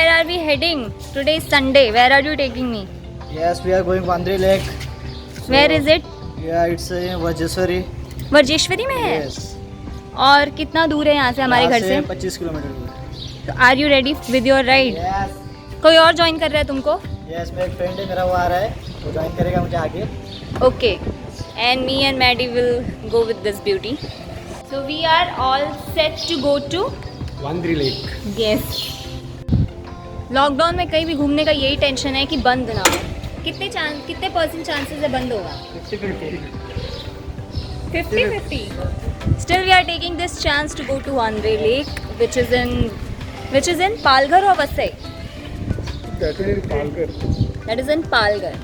where are we heading? Today is Sunday. Where are you taking me? Yes, we are going Vandri Lake. Where is it? Yeah, it's in Vajeshwari. वर्जेश्वरी में है. Yes. और कितना दूर है यहाँ से हमारे घर से? 25 किलोमीटर दूर. तो are you ready with your ride? Yes. कोई और ज्वाइन कर रहा है तुमको? Yes, मेरा एक फ्रेंड है, मेरा वो आ रहा है, वो ज्वाइन करेगा मुझे आगे. Okay. And me and Maddie will go with this beauty. So we are all set to go to Vandri lake. Yes. Lockdown में कहीं भी घूमने का यही टेंशन है कि बंद ना हो. कितने परसेंट चांसेस है बंद होगा? 50-50. Still we are taking this chance to go to Vandri Lake, which is in Palghar or Vasai? That is in Palghar.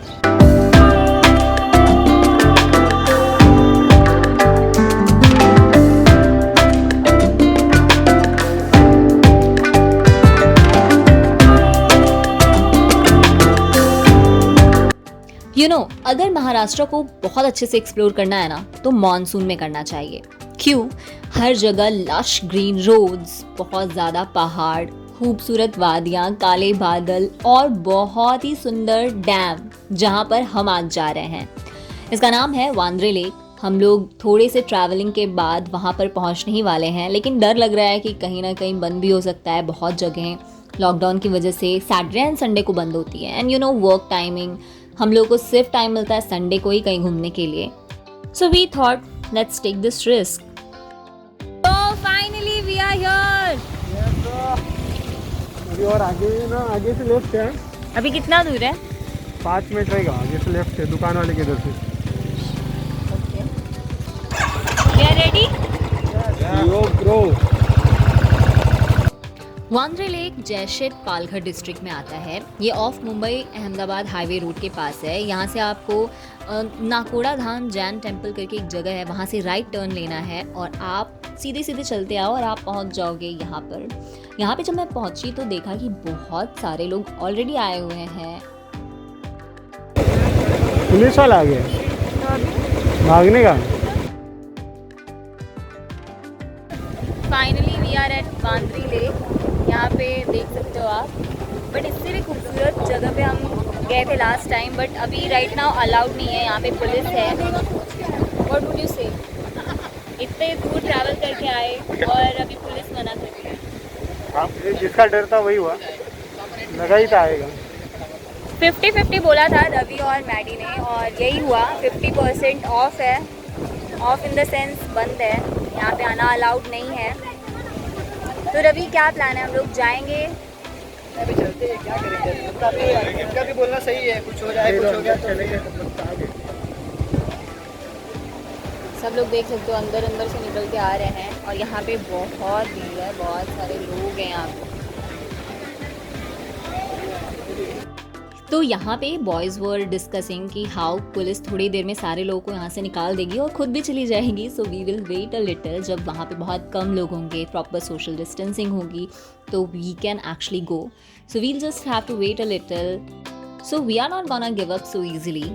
अगर महाराष्ट्र को बहुत अच्छे से एक्सप्लोर करना है ना तो मॉनसून में करना चाहिए. क्यों? हर जगह लश ग्रीन रोड्स, बहुत ज़्यादा पहाड़, खूबसूरत वादियाँ, काले बादल और बहुत ही सुंदर डैम जहाँ पर हम आज जा रहे हैं. इसका नाम है वांद्रे लेक. हम लोग थोड़े से ट्रैवलिंग के बाद वहाँ पर पहुँचने ही वाले हैं, लेकिन डर लग रहा है कि कहीं ना कहीं बंद भी हो सकता है. बहुत जगहें लॉकडाउन की वजह से सैटरडे एंड संडे को बंद होती है. एंड वर्क टाइमिंग, हम लोग को सिर्फ टाइम मिलता है संडे को ही कहीं घूमने के लिए. So we thought let's take this risk. तो फाइनली वी आर हियर. अभी और आगे ना, आगे से लेफ्ट है. अभी कितना दूर है? 5 मिनट रहेगा. आगे से लेफ्ट है, दुकान वाले के इधर से. Okay, we are ready. Yo bro. Vandre lake Jayshet Palghar district में आता है. ये off Mumbai Ahmedabad highway road के पास है. यहाँ से आपको नाकोड़ा धाम जैन टेम्पल करके एक जगह है, वहाँ से राइट टर्न लेना है और आप सीधे सीधे चलते आओ और आप पहुँच जाओगे यहाँ पर. यहाँ पे जब मैं पहुँची तो देखा कि बहुत सारे लोग ऑलरेडी आए हुए हैं. पुलिस वाला आ गया भागने का. Finally we are at Vandri lake. यहाँ पे देख सकते हो आप. बट इससे भी खूबसूरत जगह पे हम गए थे लास्ट टाइम, बट अभी राइट नाउ अलाउड नहीं है. यहाँ पे पुलिस है. व्हाट वुड यू से? इतने दूर ट्रैवल करके आए और अभी पुलिस मना कर रही है. हाँ, जिसका डर था वही हुआ. लगा ही था आएगा. 50-50 बोला था रवि और मैडी ने और यही हुआ. 50% ऑफ है. ऑफ इन द सेंस बंद है. यहाँ पे आना अलाउड नहीं है. तो रवि क्या प्लान है? हम लोग जाएंगे अभी चलते हैं, क्या करेंगे? इनका भी बोलना सही है, कुछ हो जाए, कुछ हो गया तो चलेंगे. सब लोग देख सकते हो अंदर अंदर से निकल के आ रहे हैं और यहाँ पे बहुत भीड़ है. बहुत सारे लोग हैं यहाँ पे. तो यहाँ पे बॉयज़ वर डिस्कसिंग कि हाउ पुलिस थोड़ी देर में सारे लोगों को यहाँ से निकाल देगी और खुद भी चली जाएगी. So we will wait a little. जब वहाँ पे बहुत कम लोग होंगे, प्रॉपर सोशल डिस्टेंसिंग होगी, तो we can actually go. So we'll just have to wait a little. So we are not gonna give up so easily.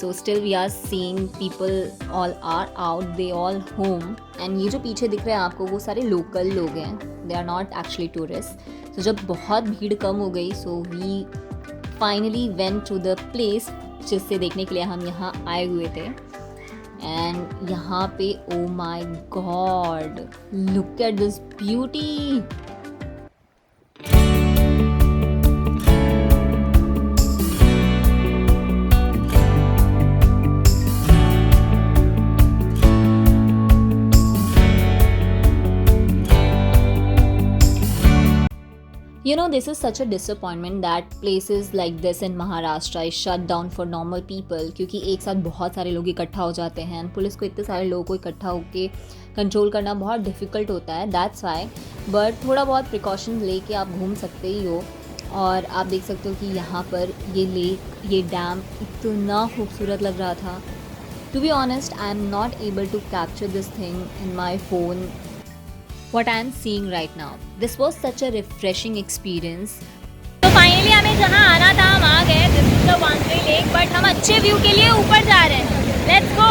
So still we are seeing people all are out, they all home. And ये जो पीछे दिख रहे हैं आपको, वो सारे local लोग हैं. They are not actually tourist. तो जब बहुत भीड़ कम हो गई, so we finally went to the place जिससे देखने के लिए हम यहाँ आए हुए थे. एंड यहाँ पे oh my god, look at this beauty. This is such a disappointment that places like this in Maharashtra is shut down for normal people. क्योंकि एक साथ बहुत सारे लोग इकट्ठा हो जाते हैं. पुलिस को इतने सारे लोगों को इकट्ठा होकर कंट्रोल करना बहुत डिफ़िकल्ट होता है. That's why. बट थोड़ा बहुत प्रिकॉशन लेके आप घूम सकते ही हो. और आप देख सकते हो कि यहाँ पर ये लेक, ये डैम इतना खूबसूरत लग रहा था. To be honest, I am not able to capture this thing in my phone. What I am seeing right now. This was such a refreshing experience. तो फाइनली हमें जहाँ आना था हम आ गए. This is the Vandre lake. But हम अच्छे view के लिए ऊपर जा रहे हैं. Let's go.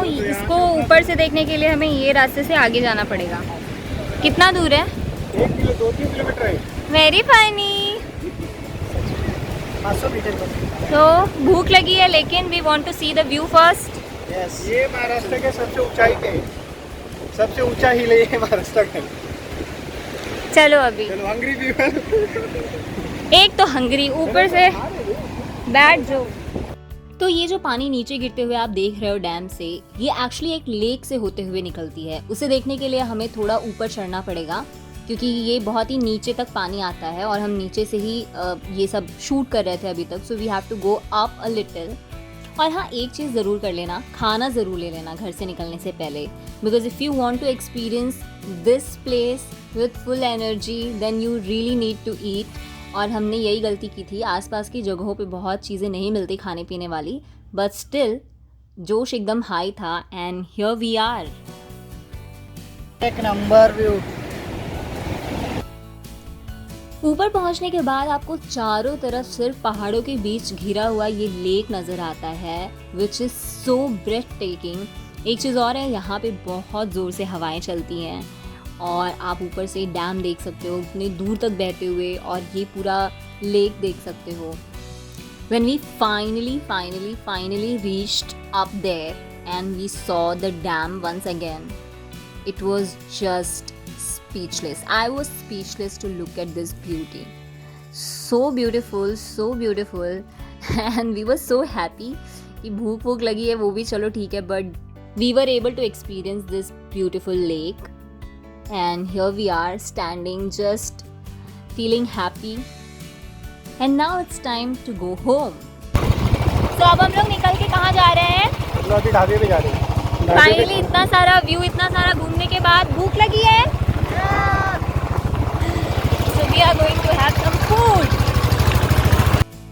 इसको ऊपर से देखने के लिए हमें ये रास्ते से आगे जाना पड़ेगा। कितना दूर है? 2-3 किलोमीटर है। Very funny. 500 मीटर बस। तो भूख लगी है लेकिन we want to see the view first. Yes, ये महाराष्ट्र के सबसे ऊंचाई पे है। सबसे ऊंचा हिल है ये महाराष्ट्र का। चलो अभी चलो हंगरी पीपल। एक तो हंगरी, ऊपर से बैड जो। तो ये जो पानी नीचे गिरते हुए आप देख रहे हो डैम से, ये एक्चुअली एक लेक से होते हुए निकलती है। उसे देखने के लिए हमें थोड़ा ऊपर चढ़ना पड़ेगा क्योंकि ये बहुत ही नीचे तक पानी आता है और हम नीचे से ही ये सब शूट कर रहे थे अभी तक। So we have to go up a little. और हाँ, एक चीज़ ज़रूर कर लेना, खाना ज़रूर ले लेना घर से निकलने से पहले, because if you want to experience this place with full energy then you really need to eat. और हमने यही गलती की थी, आसपास की जगहों पे बहुत चीज़ें नहीं मिलती खाने पीने वाली, बट स्टिल जोश एकदम हाई था एंड हियर वी आर। एक नंबर व्यू। ऊपर पहुंचने के बाद आपको चारों तरफ सिर्फ पहाड़ों के बीच घिरा हुआ ये लेक नज़र आता है which is so breathtaking. एक चीज़ और है, यहाँ पे बहुत ज़ोर से हवाएं चलती हैं और आप ऊपर से डैम देख सकते हो इतनी दूर तक बहते हुए और ये पूरा लेक देख सकते हो। When we finally reached up there and we saw the dam once again, it was just speechless. I was speechless to look at this beauty. So beautiful and we were so happy कि भूख लगी है वो भी चलो ठीक है, but we were able to experience this beautiful lake and here we are standing just feeling happy and now it's time to go home. So अब हम लोग निकल के कहाँ जा रहे हैं? मतलब अभी ढाबे पे जा रहे हैं। फाइनली इतना सारा व्यू, इतना सारा घूमने के बाद भूख लगी है। So we are going to have some food.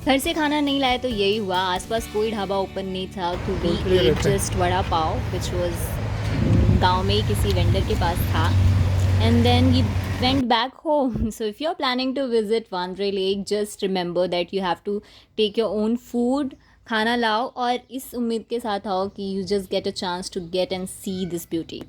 घर से खाना नहीं लाए तो यही हुआ, आसपास कोई ढाबा ओपन नहीं था तो we ate just vada pav which was गांव में ही किसी वेंडर के पास था and then we went back home. So if you're planning to visit Vandre Lake, just remember that you have to take your own food, खाना लाओ और इस उम्मीद के साथ आओ कि you just get a chance to get and see this beauty.